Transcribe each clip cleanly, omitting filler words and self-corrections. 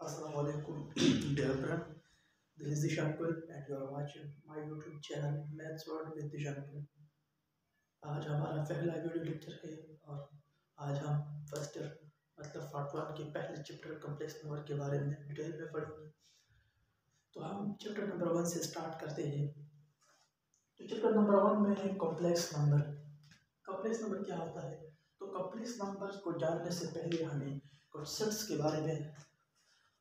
Assalamualaikum, dear friend. This is Dishankul and you are watching my YouTube channel Maths World with Dishankul. आज हमारा पहला video lecture है और आज हम फर्स्ट मतलब पार्ट 1 के पहले चैप्टर कॉम्प्लेक्स नंबर के बारे में डिटेल में पढ़ेंगे। तो हम चैप्टर नंबर 1 से स्टार्ट करते हैं। तो चैप्टर नंबर 1 में है कॉम्प्लेक्स नंबर। कॉम्प्लेक्स नंबर क्या होता है? तो कॉम्प्लेक्स नंबर को जानने से पहले हमें कुछ सेट्स के बारे में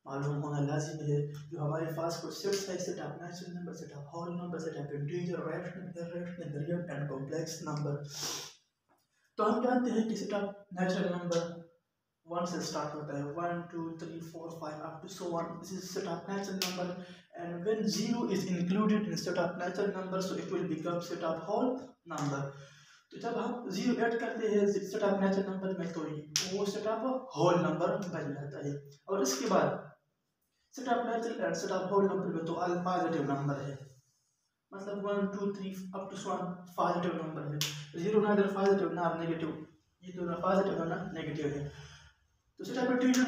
मालूम होना लाजिम है। जो हमारे पास कुछ सेट्स है, set of natural number, set of whole number, set of integer, rational, irrational, real and complex number. तो हम जानते हैं कि सेट ऑफ नेचुरल नंबर 1 से स्टार्ट होता है, 1 2 3 4 5 up to so on. This is set of natural number, and when 0 is included in set of natural number, so it will become set of whole number. तो जब हम 0 add करते हैं set of natural number में तो वो set of whole number बन जाता है। और इसके बाद set of natural and set of whole number में तो ऑल पॉजिटिव नंबर है, मतलब 1 2 3 अप टू 1 पॉजिटिव नंबर है। 0 ना पॉजिटिव ना नेगेटिव, ये दोनों पॉजिटिव ना नेगेटिव है। तो सेट ऑफ इंटीजर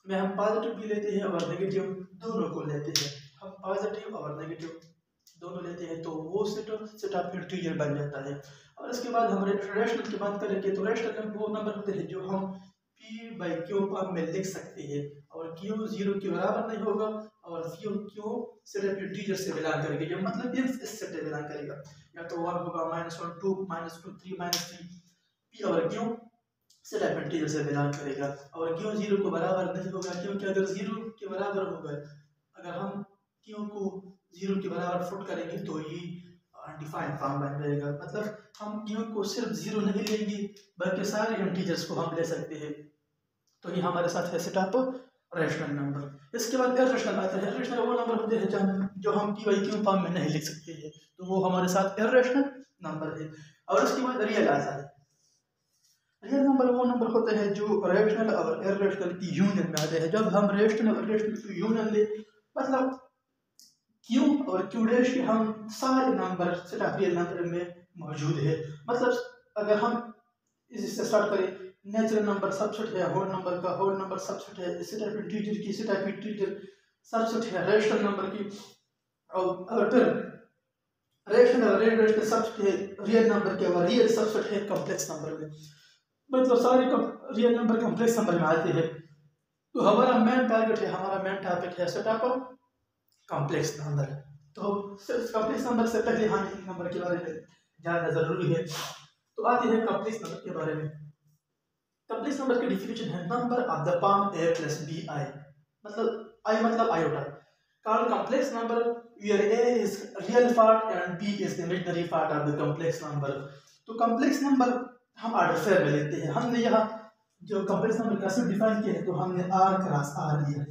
में हम पॉजिटिव भी लेते हैं और नेगेटिव दोनों को लेते हैं। हम पॉजिटिव और नेगेटिव दोनों लेते हैं तो वो सेट ऑफ इंटीजर बन जाता है। और इसके बाद हम रैशनल की बात करेंगे तो रैशनल वो नंबर होते हैं जो हम p बाई क्यू फॉर्म में लिख सकते हैं और q 0 के बराबर नहीं होगा और q सेट ऑफ इंटीजर से बिलोंग करेगा, जो मतलब इस सेट से बिलोंग करेगा। या तो 1 होगा -1 2 -2 3 -3 p और q सेट ऑफ इंटीजर से बिलोंग करेगा। और q 0 को बराबर नहीं होगा क्योंकि अगर 0 के बराबर होगा, अगर हम q को 0 के बराबर पुट करेंगे तो ये अनडिफाइंड फॉर्म बन जाएगा। मतलब हम q को सिर्फ 0 नहीं लेंगे बल्कि सारे इंटीजर्स को हम ले सकते हैं। तो ये हमारे साथ है सेट ऑफ रैशनल नंबर। इसके बाद इर्रेशनल आता है। इर्रेशनल वो नंबर होते हैं जो हम p बाई क्यू फॉर्म में नहीं लिख सकते हैं, तो वो हमारे साथ इर्रेशनल नंबर है। और उसके बाद रियल आता है। रियल नंबर वो नंबर होते हैं जो रैशनल और इर्रेशनल की यूनियन में आते हैं। जब हम रैशनल और इर्रेशनल की यूनियन ले, मतलब q और q डैश के हम सारे number set of real number में मौजूद है। मतलब अगर हम इससे स्टार्ट करें, नेचुरल नंबर सबसेट है होल नंबर का, होल नंबर सबसेट है सेट ऑफ इंटीजर की, सेट ऑफ इंटीजर सबसेट है रैशनल नंबर की, और फिर रैशनल और इर्रेशनल सबसेट है रियल नंबर के, और रियल सबसेट है कॉम्प्लेक्स नंबर में। मतलब सारे रियल नंबर कॉम्प्लेक्स नंबर में आते हैं। तो हमारा मेन टारगेट है, हमारा मेन टॉपिक है सेट ऑफ कॉम्प्लेक्स नंबर। तो कॉम्प्लेक्स नंबर से पहले हम इन नंबर के बारे में जानना जरूरी है। तो आते हैं कॉम्प्लेक्स नंबर के बारे में। कॉम्प्लेक्स नंबर की डेफिनेशन है number of the form a plus bi, मतलब i मतलब iota. Called complex number where a is real part and b is the imaginary part of the complex number। तो complex number हम order fair में लेते हैं। हमने यहाँ जो कॉम्प्लेक्स नंबर का सिर्फ डिफाइन किया है तो हमने r क्रॉस r लिया है।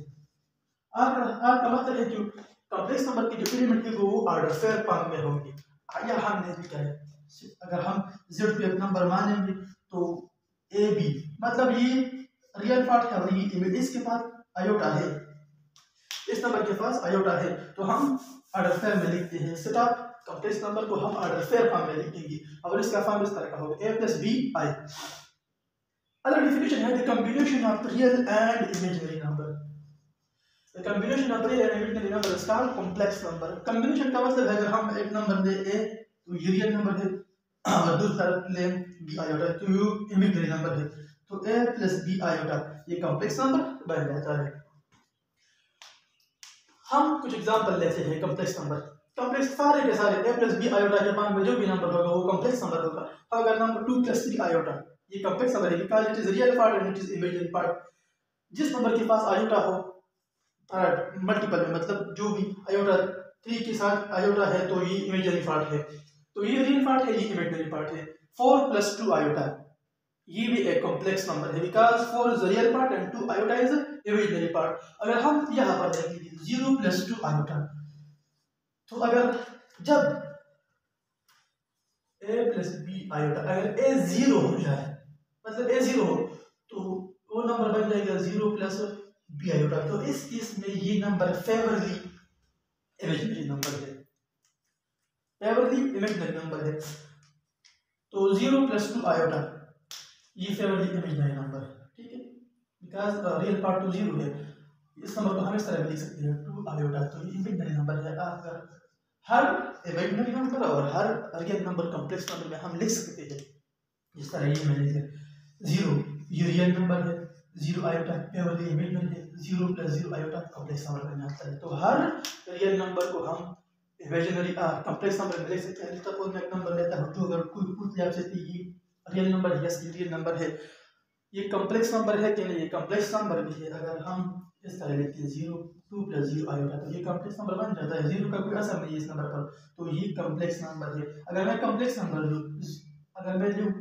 r का मतलब है कि कॉम्प्लेक्स नंबर के जो एलिमेंट है वो ऑर्डर फेयर फॉर्म में होंगे। या हमने लिखा है, अगर हम z पे एक नंबर मानेंगे तो ए बी, मतलब ये रियल पार्ट है और ये इमेज, इसके पास आयोटा है, इस नंबर के पास आयोटा है, तो हम ऑर्डर फेयर में लिखते हैं। सेट ऑफ कॉम्प्लेक्स नंबर को हम ऑर्डर फेयर फॉर्म में लिखेंगे और इसका फॉर्म इस तरह का होगा a plus b i। अगला डेफिनेशन है the combination of real and imaginary number. The combination of real and imaginary number is called complex number. Combination का मतलब है अगर हम एक नंबर ले a तो ये रियल नंबर है और दूसरा ले b आयोटा तो ये इमेजिनरी नंबर है, तो a plus b आयोटा ये कॉम्प्लेक्स नंबर बन जाता है। हम कुछ एग्जांपल लेते हैं कॉम्प्लेक्स नंबर। कॉम्प्लेक्स सारे के सारे a plus b आयोटा के फॉर्म में जो भी नंबर होगा वो कॉम्प्लेक्स नंबर होगा। अगर नंबर 2 plus 3 आयोटा ये कॉम्प्लेक्स नंबर है because it is real part and it is imaginary part. जिस नंबर के पास आयोटा हो मल्टीपल में, मतलब जो भी आयोटा 3 के साथ आयोटा है तो ये इमेजिनरी पार्ट है, तो ये रियल पार्ट है, ये इमेजिनरी पार्ट है। 4 plus 2 आयोटा ये भी एक कॉम्प्लेक्स नंबर है because 4 is real part and 2 iota is imaginary part. अगर हम यहाँ पर देखेंगे 0 plus 2 आयोटा, तो अगर जब a plus b आयोटा अगर a 0 हो जाए, मतलब a 0 हो तो वो नंबर बन जाएगा 0 plus b आयोटा। तो इस केस में ये नंबर फेवरली इमेजिनरी नंबर है, फेवरली इमेजिनरी नंबर है। तो 0 plus 2 आयोटा ये फेवरली इमेजिनरी नंबर है, ठीक है, बिकॉज़ रियल पार्ट तो 0 है, इस नंबर को हम इस तरह भी लिख सकते हैं 2 आयोटा। तो ये इमेजिनरी नंबर है। अगर हर इमेजिनरी नंबर और हर रियल नंबर कॉम्प्लेक्स नंबर में हम लिख सकते हैं इस तरह। ये मैंने लिखा 0 ये रियल नंबर है, 0 आयोटा केवल इमेजिनरी है, 0 + 0 आयोटा कॉम्प्लेक्स नंबर में आता है। तो हर रियल नंबर को हम इमेजिनरी कॉम्प्लेक्स नंबर में लिख सकते हैं। सपोज मैं एक नंबर लेता हूं, तो अगर कोई पूछ ले आपसे ये रियल नंबर है, यस ये रियल नंबर है, ये कॉम्प्लेक्स नंबर है कि नहीं, ये कॉम्प्लेक्स नंबर भी है। अगर हम इस तरह लिखते हैं 0 2 + 0 आयोटा, तो ये कॉम्प्लेक्स नंबर बन जाता है। 0 का कोई असर नहीं है इस नंबर पर, तो ये कॉम्प्लेक्स नंबर है। अगर मैं कॉम्प्लेक्स नंबर लूं, अगर मैं लूं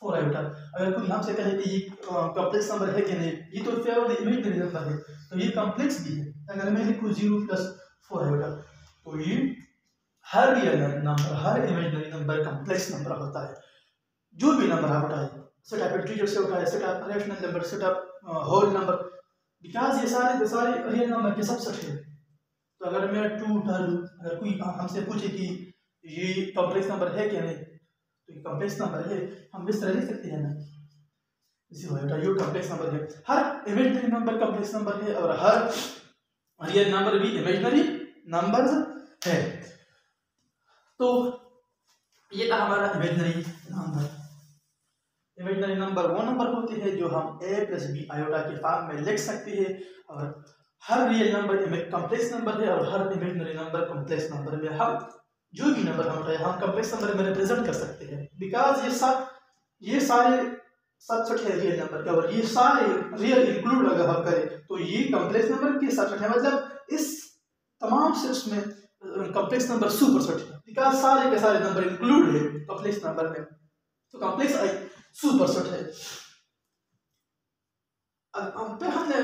4 आयोटा, अगर कोई हमसे कहे कि ये कॉम्प्लेक्स नंबर है कि नहीं, ये तो प्योरली इमेजिनरी नंबर है, तो ये कॉम्प्लेक्स भी है। अगर मैं लिखूं 0 + 4 आयोटा, तो ये हर रियल नंबर, हर इमेजिनरी नंबर कॉम्प्लेक्स नंबर होता है। जो भी नंबर आप उठाए, सेट ऑफ इंटीजर से उठाए, set of rational number, set of whole number, because ये सारे रियल नंबर के सबसेट है। तो अगर मैं 2 उठा लूं, अगर कोई हमसे पूछे कि ये कॉम्प्लेक्स नंबर है क्या नहीं, तो ये कॉम्प्लेक्स नंबर है, हम इस तरह लिख सकते हैं ना, इसी वजह ये कॉम्प्लेक्स नंबर है। हर इमेजिनरी नंबर कॉम्प्लेक्स नंबर है और हर रियल नंबर भी इमेजिनरी नंबर्स है। तो ये था हमारा इमेजिनरी नंबर। इमेजिनरी नंबर वो नंबर होते हैं जो हम a + b आयोटा के फॉर्म में लिख सकते हैं, और हर रियल नंबर कॉम्प्लेक्स नंबर है और हर इमेजिनरी नंबर कॉम्प्लेक्स नंबर में हम जो भी नंबर हम उठाए हम कॉम्प्लेक्स नंबर में रिप्रेजेंट कर सकते हैं। बिकॉज ये सारे सबसेट है रियल नंबर का, और ये सारे रियल इंक्लूड अगर हम करें तो ये कॉम्प्लेक्स नंबर के सबसेट है। मतलब इस तमाम सेट्स में कॉम्प्लेक्स नंबर सुपरसेट है, बिकॉज सारे के सारे नंबर इंक्लूड है कॉम्प्लेक्स नंबर में, तो कॉम्प्लेक्स सुपरसेट है। फिर हमने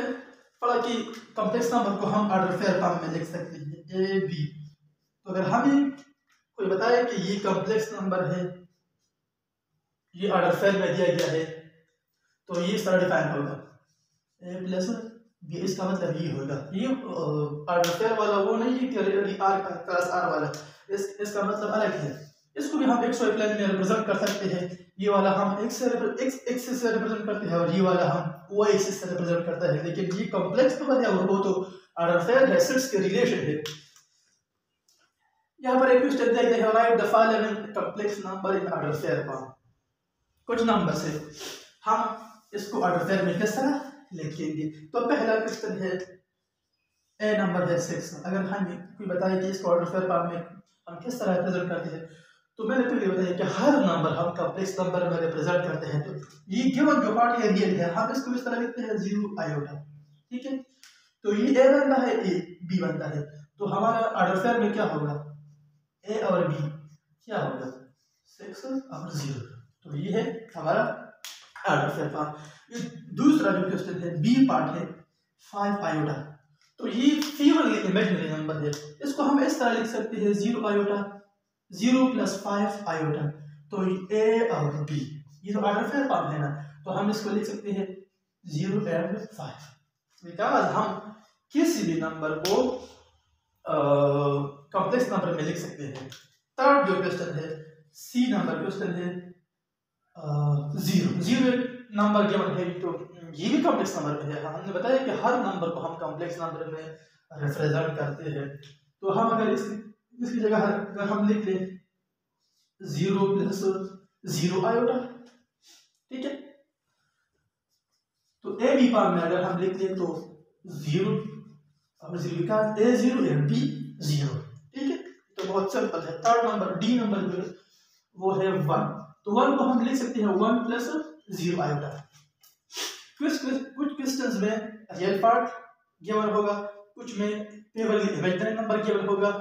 पढ़ा कि कॉम्प्लेक्स नंबर को हम ऑर्डर फेयर फॉर्म में लिख सकते हैं ए बी। तो अगर हमें कोई बताए कि ये कॉम्प्लेक्स नंबर है, ये ऑर्डर फेयर में दिया गया है, तो ये इस तरह डिफाइन होगा a + b। इसका मतलब ये होगा, ये ऑर्डर फेयर वाला वो नहीं है कि r क्रॉस r वाला, इसका मतलब अलग है। इसको भी हम xy प्लेन में रिप्रेजेंट कर सकते हैं। ये वाला हम x एक्सिस से रिप्रेजेंट करते हैं और ये वाला हम y एक्सिस से रिप्रेजेंट करते हैं। लेकिन ये कॉम्प्लेक्स नंबर है और वो तो ऑर्डर फेयर है, सेट्स के रिलेशन है। यहाँ पर एक क्वेश्चन देखते हैं, right the following complex number in order fair form. कुछ नंबर से हम इसको ऑर्डर फेयर में किस तरह लिखेंगे। तो पहला क्वेश्चन है ए नंबर है 6। अगर हमें कोई बताए कि इसको ऑर्डर फेयर फॉर्म में हम किस तरह रिप्रेजेंट करते हैं, तो मैंने पहले बताया कि हर नंबर हम कॉम्प्लेक्स नंबर में रिप्रेजेंट करते हैं। तो ये गिवन जो पार्ट है रियल है, हम इसको इस तरह लिखते हैं 0 आयोटा, ठीक है। तो ये a बनता है, a b बनता है। तो हमारा ऑर्डर फेयर में क्या होगा, a और b क्या होगा 6 और 0। तो ये है हमारा ऑर्डर फेयर फॉर्म। ये दूसरा जो क्वेश्चन है बी पार्ट है 5 आयोटा। तो ये प्योरली इमेजिनरी नंबर है, इसको हम इस तरह लिख सकते हैं 0 आयोटा 0 + 5 आयोटा। तो a और b ये तो ऑर्डर फेयर फॉर्म है ना, तो हम इसको लिख सकते हैं 0 और 5। बिकॉज हम किसी भी नंबर को कॉम्प्लेक्स नंबर में लिख सकते हैं। थर्ड जो क्वेश्चन है सी नंबर क्वेश्चन है 0 नंबर गिवन है, तो ये भी कॉम्प्लेक्स नंबर में है। हमने बताया कि हर नंबर को हम कॉम्प्लेक्स नंबर में रिप्रेजेंट करते हैं। तो हम अगर इसकी जगह अगर हम लिख लें 0 + 0 आयोटा, ठीक है। तो ए बी फॉर्म में अगर हम लिख लें तो 0 और 0 का a 0 and b 0, ठीक है। तो बहुत सिंपल है। थर्ड नंबर डी नंबर जो वो है 1। तो 1 को हम लिख सकते हैं 1 + 0 आयोटा। कुछ क्वेश्चंस में रियल पार्ट गिवन होगा, कुछ में प्योरली इमेजिनरी नंबर गिवन होगा।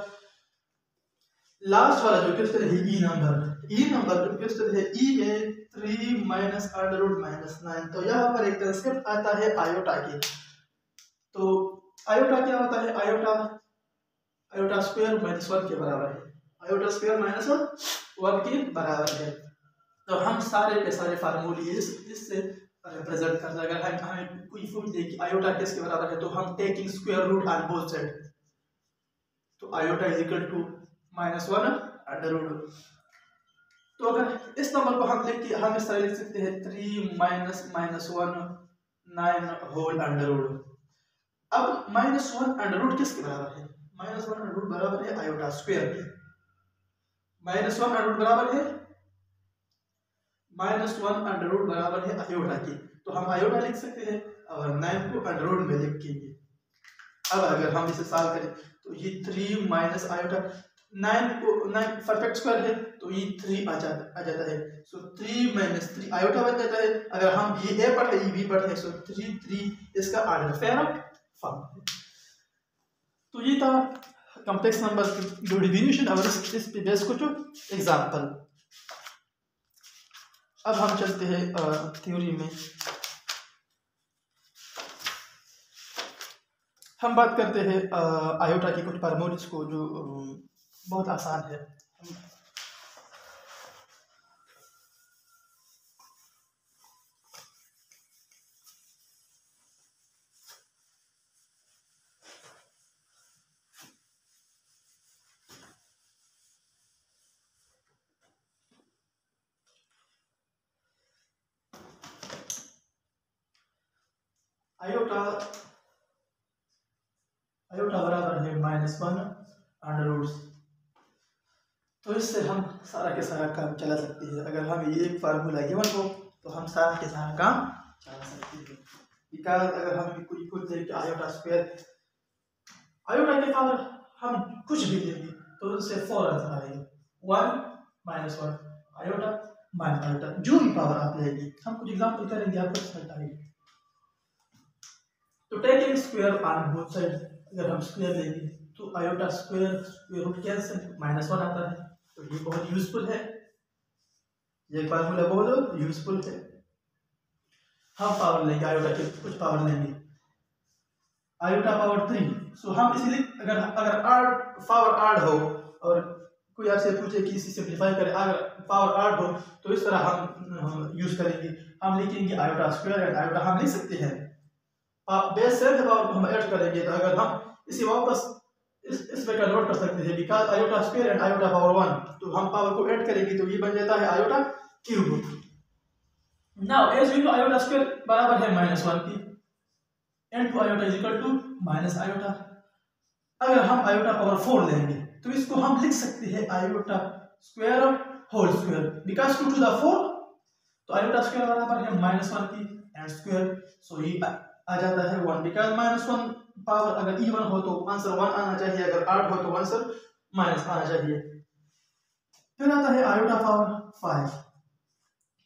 लास्ट वाला जो क्वेश्चन है ई नंबर जो क्वेश्चन है ई में 3 - √-9। तो यहाँ पर एक कंसेप्ट आता है आयोटा की। तो आयोटा क्या होता है, आयोटा स्क्वायर -1 के बराबर है। आयोटा स्क्वायर -1 के बराबर है। तो हम सारे के सारे फार्मूले इससे रिप्रेजेंट करते हैं। अगर हमें कोई पूछ दे कि आयोटा किसके बराबर है, तो हम taking square root on both side. तो आयोटा = -1 तो अगर इस नंबर को हम लिख के हम इस तरह लिख सकते हैं 3 - -1 9 होल अंडर रूट। अब -1 किसके बराबर है? -1 बराबर है आयोटा स्क्वायर के। -1 बराबर है -1 बराबर है आयोटा की, तो हम आयोटा लिख सकते हैं और 9 को अंडर में लिखेंगे। अब अगर हम इसे सॉल्व करें तो ये 3 माइनस आयोटा 9 परफेक्ट स्क्वायर है तो ये 3 आ जाता है। सो 3 - 3 आयोटा बन जाता है। अगर हम ये a पढ़े ये b पढ़े सो 3 इसका ऑर्डर फेरम फॉर्म। तो ये था कॉम्प्लेक्स नंबर की जो डिवीजन और इस पे बेस कुछ एग्जांपल। अब हम चलते हैं थ्योरी में। हम बात करते हैं आयोटा की कुछ फार्मूलेस को जो बहुत आसान है। आयोटा बराबर है -1 अंडर रूट्स। तो इससे हम सारा के सारा काम चला सकते हैं। अगर हम ये एक फार्मूला गिवन हो तो हम सारा के सारा काम चला सकते हैं। बिकॉज अगर हम कुछ देर के आयोटा स्क्वायर आयोटा के पावर हम कुछ भी लेंगे तो उससे 4 आंसर आएगा। 1 -1 आयोटा माइनस आयोटा जो भी पावर आप लेंगे। हम कुछ एग्जांपल करेंगे आपको समझ आएगी। तो taking square on both side, अगर हम स्क्वायर लेंगे तो आयोटा स्क्वायर रूट कैंसिल -1 आता है। तो ये बहुत यूजफुल है, ये फार्मूला बहुत यूजफुल है। हम पावर लेंगे आयोटा के कुछ पावर लेंगे आयोटा पावर 3। सो हम इसलिए अगर पावर आड हो और कोई आपसे पूछे कि इसे सिंपलीफाई करें, अगर पावर आड हो तो इस तरह हम यूज करेंगे। हम लिखेंगे आयोटा स्क्वायर एंड आयोटा हम लिख सकते हैं बेस से पावर को हम ऐड करेंगे। तो अगर हम इसे वापस इसमें कन्वर्ट कर सकते हैं because iota square and iota power 1, तो हम पावर को ऐड करेंगे तो ये बन जाता है iota cube. Now as we know iota square बराबर है -1 की into iota is equal to minus iota. अगर हम आयोटा पावर 4 लेंगे तो इसको हम लिख सकते हैं iota square whole square because 2 to the 4, तो आयोटा स्क्वायर बराबर है -1 की एंड स्क्वायर। सो ये आ जाता है 1 बिकॉज -1 पावर अगर इवन हो तो आंसर 1 आना चाहिए, अगर ऑड हो तो आंसर माइनस आना चाहिए। फिर आता है आयोटा पावर 5।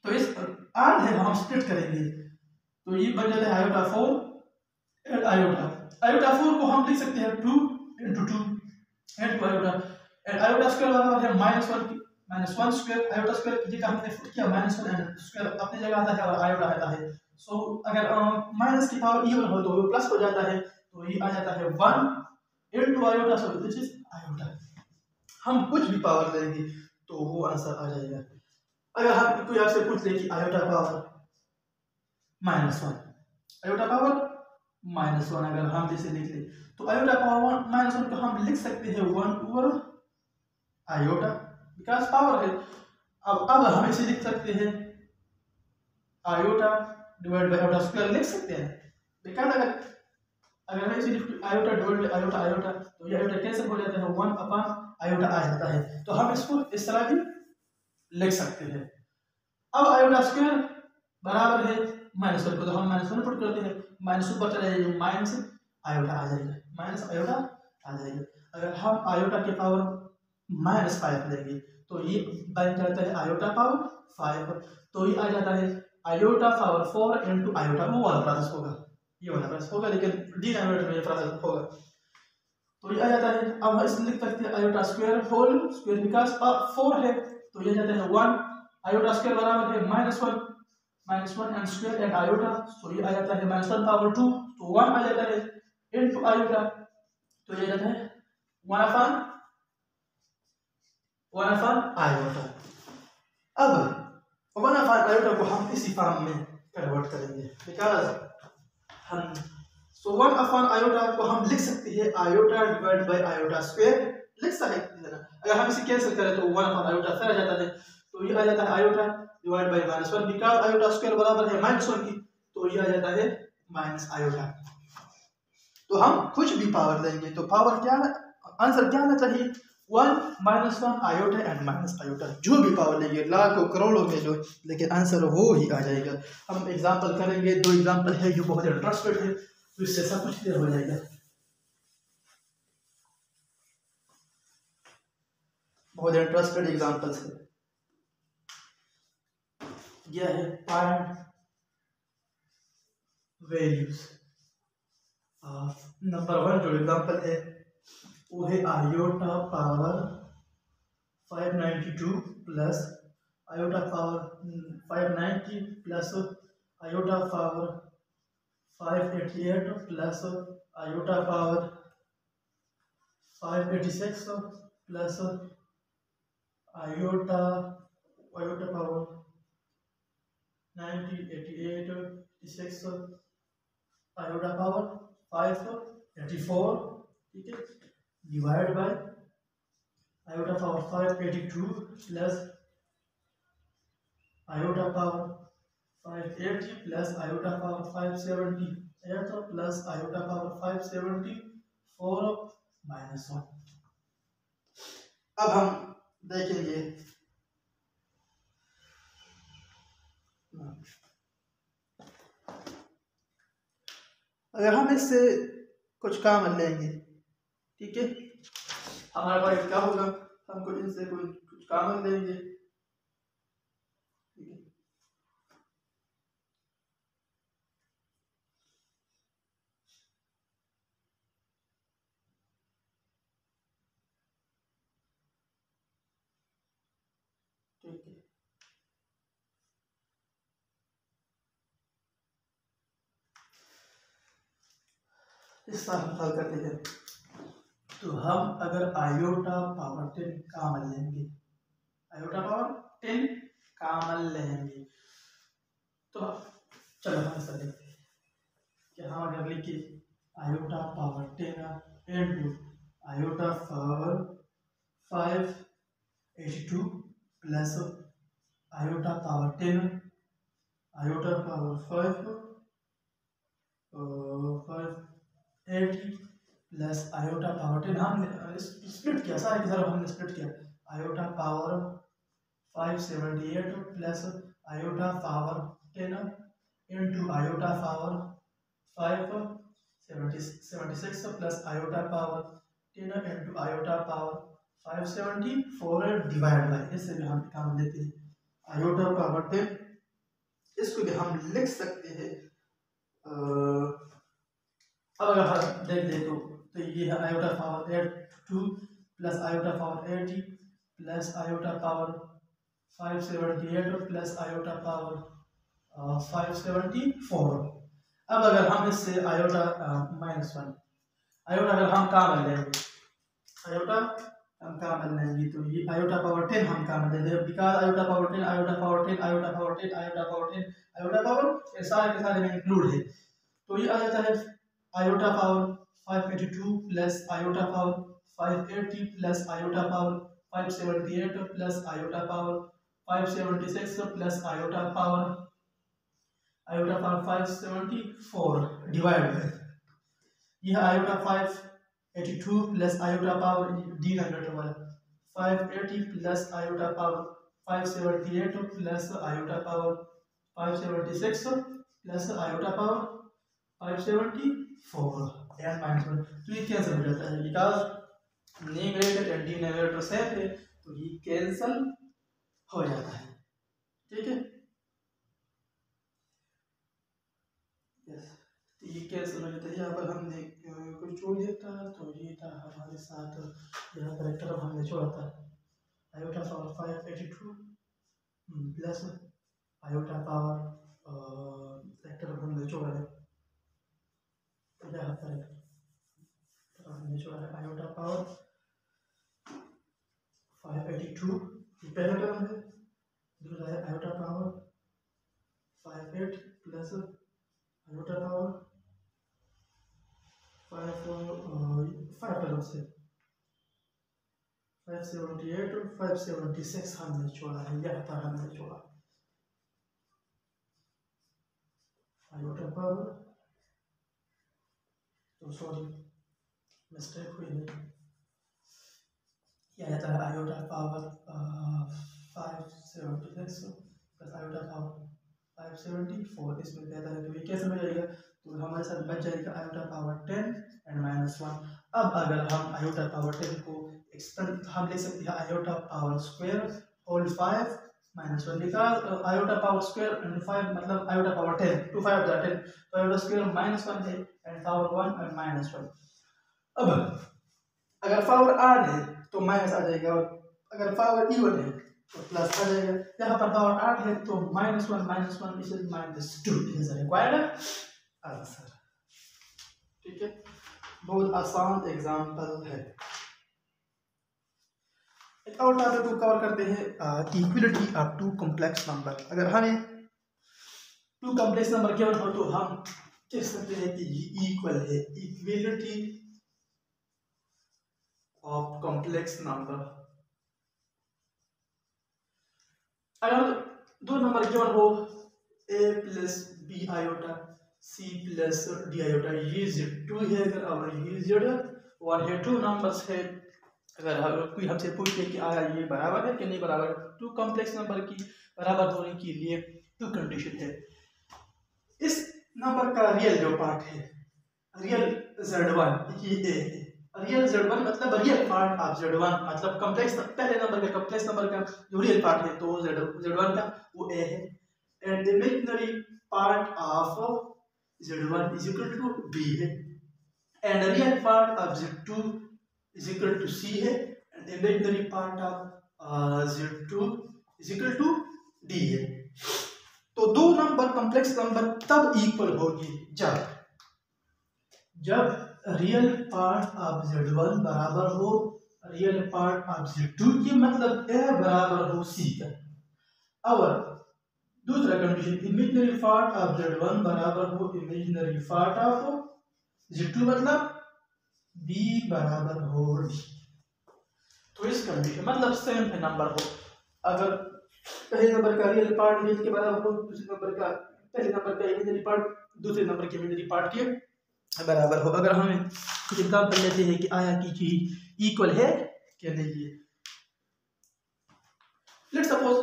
तो इस ऑड है हम स्प्लिट करेंगे तो ये बन जाता है आयोटा 4 एंड आयोटा 4 को हम लिख सकते हैं 2 into 2 and iota and iota square बराबर है -1 की -1 स्क्वायर। आयोटा स्क्वायर की जगह हमने पुट किया -1 एंड स्क्वायर अपनी जगह आता है और आयोटा आता है। सो अगर माइनस की पावर इवन हो तो वो प्लस हो जाता है, तो ये आ जाता है 1 into iota, so this is iota. हम कुछ भी पावर लेंगे तो वो आंसर आ जाएगा। अगर हम कोई आपसे पूछ ले कि आयोटा पावर -1 आयोटा पावर -1 अगर हम जैसे लिख ले तो आयोटा पावर -1 को हम लिख सकते हैं 1 ओवर आयोटा बिकॉज पावर है। अब हम इसे लिख सकते हैं iota divide by iota square लिख सकते हैं बिकॉज अगर हम इसे लिख iota divide by iota iota तो ये आयोटा कैंसिल हो जाता है, 1 अपॉन आयोटा आ जाता है। तो हम इसको इस तरह भी लिख सकते हैं। अब आयोटा स्क्वायर बराबर है -1 को, तो हम -1 पुट करते हैं, -1 पर चला जाएगा माइनस आयोटा आ जाएगा, माइनस आयोटा आ जाएगा। अगर हम आयोटा के पावर -5 लेंगे तो ये बन जाता है आयोटा पावर 5, तो ये आ जाता है आयोटा पावर 4 into आयोटा। वो वाला प्रोसेस होगा, ये वाला प्रोसेस होगा, लेकिन डिनोमिनेटर में ये प्रोसेस होगा। तो ये आ जाता है। अब हम इसमें लिख सकते हैं iota square whole square because 4 है तो ये जाता है 1 आयोटा स्क्वायर बराबर है -1 एंड स्क्वायर एंड आयोटा, तो ये आ जाता है -1 पावर 2, तो 1 आ जाता है इनटू आयोटा, तो ये जाता है 1 अपॉन आयोटा। अब 1 अपॉन आयोटा को हम इसी फॉर्म में कन्वर्ट करेंगे बिकॉज हम 1 अपॉन आयोटा को हम लिख सकते हैं iota divide by iota square लिख सकते हैं। अगर हम इसे कैंसिल करें तो 1 अपॉन आयोटा फिर आ जाता है, तो ये आ जाता है iota divide by -1 because iota square बराबर है -1 की, तो ये आ जाता है माइनस आयोटा। तो हम कुछ भी पावर लेंगे तो पावर क्या है, आंसर क्या आना चाहिए, 1 - 1 आयोटा एंड माइनस आयोटा, जो भी पावर लेंगे लाखों करोड़ों में लो, लेकिन आंसर वो ही आ जाएगा। हम एग्जांपल करेंगे, 2 एग्जांपल है जो बहुत इंटरेस्टेड है, तो इससे सब कुछ क्लियर हो जाएगा। बहुत इंटरेस्टेड एग्जांपल्स है। यह है फाइंड वैल्यूज ऑफ नंबर 1 जो एग्जांपल है वो है iota power 592 plus iota power 590 plus iota power 588 plus iota power 586 plus iota power 9088 86 iota power 584, ठीक है, divide by iota power 582 plus iota power 580 plus iota power 578 plus iota power 574 -1। अब हम देखेंगे अगर हम इससे कुछ काम लेंगे, ठीक है, हमारे पास क्या होगा, हमको इनसे कुछ काम लेंगे, ठीक है, ठीक है, इस तरह हम हल करते हैं। तो हम अगर आयोटा पावर 10 कॉमन लेंगे, आयोटा पावर 10 कॉमन लेंगे, तो चलो हम ऐसा देखते हैं कि हम अगर लिखे iota power 10 into iota power 582 plus iota power 10 iota power 580 plus iota power 10, हमने स्प्लिट किया, सारे के सारे हमने स्प्लिट किया, iota power 578 plus iota power 10 into iota power 576 plus iota power 10 into iota power 574 divide bye, इससे भी हम काम लेते हैं आयोटा पावर 10, इसको भी हम लिख सकते हैं। अब अगर हम देख तो ये है iota power 82 plus iota power 80 plus iota power 578 plus iota power 574। अब अगर हम इससे आयोटा -1 आयोटा अगर हम कॉमन लेंगे, आयोटा हम कॉमन लेंगे तो ये आयोटा पावर 10 हम कॉमन लेंगे, because iota power 10 iota power 10 iota power 10 iota power 10 iota power ये सारे के सारे में इंक्लूड है, तो ये आ जाता है iota power 582 plus iota power 580 plus iota power 578 plus iota power 576 plus iota power 574 divide by यह iota 582 plus iota power the number वाला 580 plus iota power 578 plus iota power 576 plus iota power 574 and -1, तो ये cancel हो जाता है, because numerator and denominator same है, तो ये कैंसिल हो जाता है, ठीक है, यस, तो ये कैंसिल हो जाता है। यहाँ पर हमने कुछ छोड़ दिया था, तो ये था हमारे साथ, यहाँ पर एक तरफ हमने छोड़ा था iota power 582 plus iota power एक तरफ हमने छोड़ा है, यहाँ पर हमने छोड़ा है आयोटा पावर 582, ये पहला टर्म है, दूसरा है iota power 58 plus iota power 5 term से 578 और 576 हमने छोड़ा है, यह पर हमने छोड़ा आयोटा पावर, तो सॉरी मिस्टेक हुई है, यह आता है iota power 576 plus iota power 574, इसमें कहता है तो ये कैसे बचेगा, तो हमारे साथ बच जाएगा आयोटा पावर 10 एंड -1। अब अगर हम आयोटा पावर 10 को एक्सपेंड हम ले सकते हैं iota power square whole 5 -1, because iota power square and 5 मतलब आयोटा पावर 10 2 5 10, तो आयोटा स्क्वायर -1 है एंड पावर 1 एंड -1। अब अगर पावर आड है तो माइनस आ जाएगा, और अगर पावर इवन है तो प्लस आ जाएगा। यहाँ पर पावर 8 है तो -1 इज -2 इज रिक्वायर्ड आंसर। ठीक है, बहुत आसान एग्जांपल है। एक और टॉपिक को कवर करते हैं, equality of two complex number. अगर हमें टू कॉम्प्लेक्स नंबर केवल हो तो हम कह सकते हैं कि ये इक्वल है, इक्वलिटी ऑफ कॉम्प्लेक्स नंबर। अगर दो नंबर केवल हो a plus b iota c plus d iota, ये z2 है अगर, और ये z1 है, टू नंबर्स है। अगर कोई हमसे पूछे कि आया ये बराबर है कि नहीं बराबर, टू कॉम्प्लेक्स नंबर की बराबर होने के लिए टू कंडीशन है। इस नंबर का रियल जो पार्ट है, रियल z1 ये a है, रियल z1 मतलब रियल पार्ट ऑफ z1 मतलब कॉम्प्लेक्स पहले नंबर का कॉम्प्लेक्स नंबर का जो रियल पार्ट है तो z1 का वो a है, and imaginary part of z1 is equal to b है, and real part of z2 is equal to c है, and imaginary part of z2 is equal to d है। तो दो नंबर कॉम्प्लेक्स नंबर तब equal होगी जब real part of z1 बराबर हो रियल पार्ट ऑफ z2 की, मतलब a बराबर हो c का। और दूसरा condition, imaginary part of z1 बराबर हो इमेजिनरी पार्ट ऑफ z2 मतलब b बराबर हो d। तो इस कंडीशन मतलब सेम नंबर हो, अगर पहले नंबर का रियल पार्ट रियल के बराबर हो, दूसरे नंबर का पहले नंबर का इमेजिनरी पार्ट दूसरे नंबर के इमेजिनरी पार्ट के बराबर हो। अगर हमें कुछ एग्जांपल लेते हैं कि आया कि चीज इक्वल है कि नहीं है। लेट्स सपोज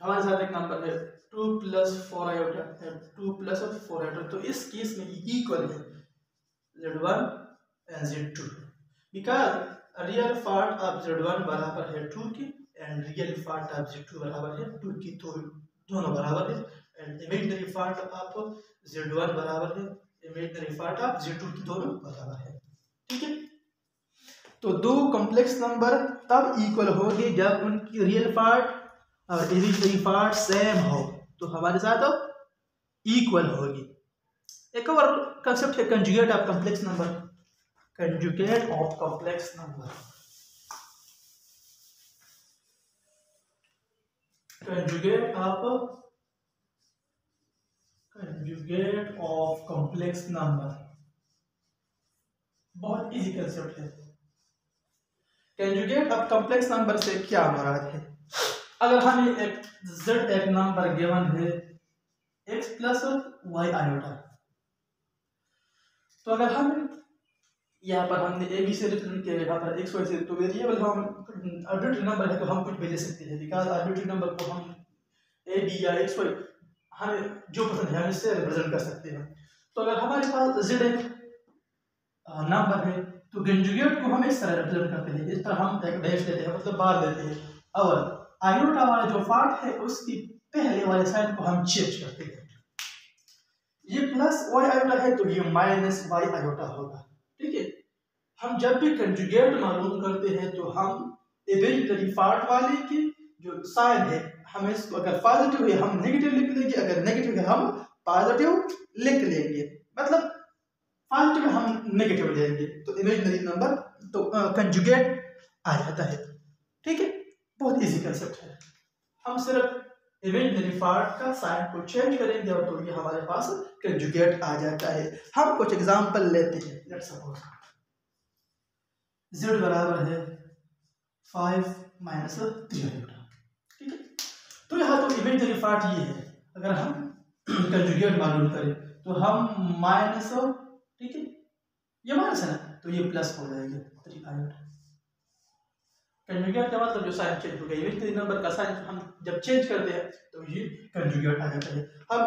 हमारे साथ एक नंबर है 2 प्लस 4 आयोटा है, 2 प्लस 4 आयोटा, तो इस केस में ये इक्वल है z1 and z2, because real part of z1 बराबर है 2 की and real part of z2 बराबर है 2 की, तो दोनों बराबर है, and imaginary part of z1 बराबर है इमेजिनरी पार्ट ऑफ z2 की, दोनों बराबर है। ठीक है, तो दो कॉम्प्लेक्स नंबर तब इक्वल होंगे जब उनकी रियल पार्ट और इमेजिनरी पार्ट सेम हो, तो हमारे साथ इक्वल होगी। एक और कंसेप्ट है conjugate of complex number, conjugate of complex number, conjugate of complex number बहुत इजी कंसेप्ट है। कंजुगेट ऑफ कॉम्प्लेक्स नंबर से क्या मुराद है, अगर हमें एक एक नंबर गिवन है x प्लस y आयोटा, तो अगर हम यहाँ पर हमने a b से रिप्रेजेंट किया, यहाँ पर x y से, तो वेरिएबल हम आर्बिट्रेरी नंबर है तो हम कुछ भी ले सकते हैं, बिकॉज आर्बिट्रेरी नंबर को हम a b या x y हमें जो पसंद है हम इससे रिप्रेजेंट कर सकते हैं। तो अगर हमारे पास z एक नंबर है तो कंजुगेट को हम इस तरह रिप्रेजेंट करते हैं, इस तरह हम एक डैश देते हैं मतलब बार देते हैं, और आयोटा वाला जो पार्ट है उसकी पहले वाले साइड को हम चेंज करते हैं। ये प्लस y आयोटा है तो ये माइनस y आयोटा होगा। ठीक है, हम जब भी कंजुगेट मालूम करते हैं तो हम इमेजिनरी पार्ट वाले की जो साइन है हम इसको अगर पॉजिटिव है हम नेगेटिव लिख लेंगे, अगर नेगेटिव है हम पॉजिटिव लिख लेंगे, मतलब पॉजिटिव हम नेगेटिव लेंगे तो इमेजिनरी नंबर तो कंजुगेट आ जाता है। ठीक है, बहुत इजी कंसेप्ट है, हम सिर्फ इमेजिनरी पार्ट का साइन को चेंज करेंगे और तो ये हमारे पास कंजुगेट आ जाता है। हम कुछ एग्जांपल लेते हैं, लेट्स सपोज z बराबर है 5 माइनस 3 आयोटा। ठीक है, तो यहाँ तो इमेजिनरी पार्ट ये है, अगर हम कंजुगेट मालूम करें तो हम माइनस ठीक है, ये माइनस है ना, तो ये प्लस हो जाएगा 3 आयोटा। कंजुगेट का मतलब जो साइन चेंज हो गया, ये 3 नंबर का साइन हम जब चेंज करते हैं तो ये कंजुगेट आ जाता है। हम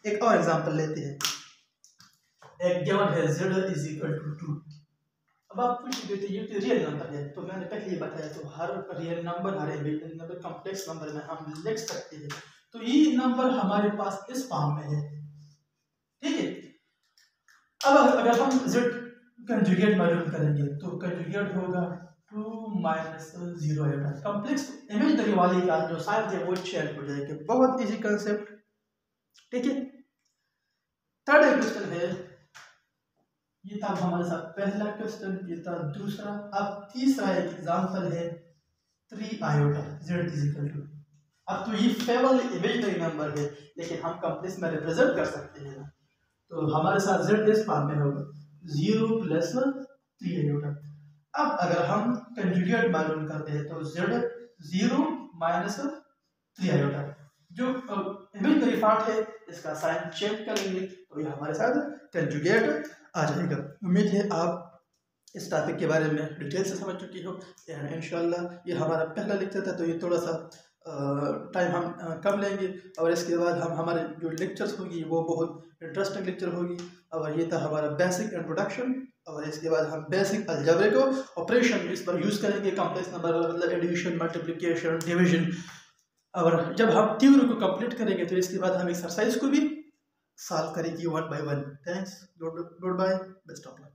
एक और एग्जांपल लेते हैं। एक गिवन है z इज इक्वल टू 2। अब आप पूछ रहे थे ये तो रियल नंबर है, तो मैंने पहले ही बताया, तो हर रियल नंबर, हर इमेजिनरी नंबर, कॉम्प्लेक्स नंबर में हम लिख सकते हैं। तो ये नंबर हमारे पास इस फॉर्म में है, ठीक है। अब अगर हम z कंजुगेट मालूम करेंगे तो कंजुगेट होगा 2 माइनस 0 आयोटा। कॉम्प्लेक्स इमेजिनरी वाली का जो साइन है वो चेंज हो जाएगा। बहुत इजी कांसेप्ट, ठीक है। थर्ड क्वेश्चन है, ये था हमारे साथ पहला क्वेश्चन, ये था दूसरा। अब तीसरा एक एग्जांपल है 3 iota z is equal to. अब तो ये फेवल इमेजिनरी नंबर है, लेकिन हम कॉम्प्लेक्स में रिप्रेजेंट कर सकते हैं ना, तो हमारे साथ z इस फॉर्म में होगा 0 प्लस 3 आयोटा। अब अगर हम कंजुगेट मालूम करते हैं तो z 0 माइनस 3 आयोटा, जो इमेजिनरी पार्ट है इसका साइन चेंज करेंगे तो ये हमारे साथ कंजुगेट आ जाएगा। उम्मीद है आप इस टॉपिक के बारे में डिटेल से समझ चुकी हो। इंशाल्लाह ये हमारा पहला लेक्चर था, तो ये थोड़ा सा टाइम हम कम लेंगे, और इसके बाद हम हमारे जो लेक्चर्स होगी वो बहुत इंटरेस्टिंग लेक्चर होगी। और ये था हमारा बेसिक इंट्रोडक्शन, और इसके बाद हम बेसिक अलजेब्रिक ऑपरेशन इस पर यूज़ करेंगे, कॉम्प्लेक्स नंबर मतलब एडिशन, मल्टीप्लिकेशन, डिवीजन। और जब हम थ्योरी को कंप्लीट करेंगे तो इसके बाद हम एक्सरसाइज को भी सॉल्व करेंगे 1 by 1। Thanks, good bye, best of luck.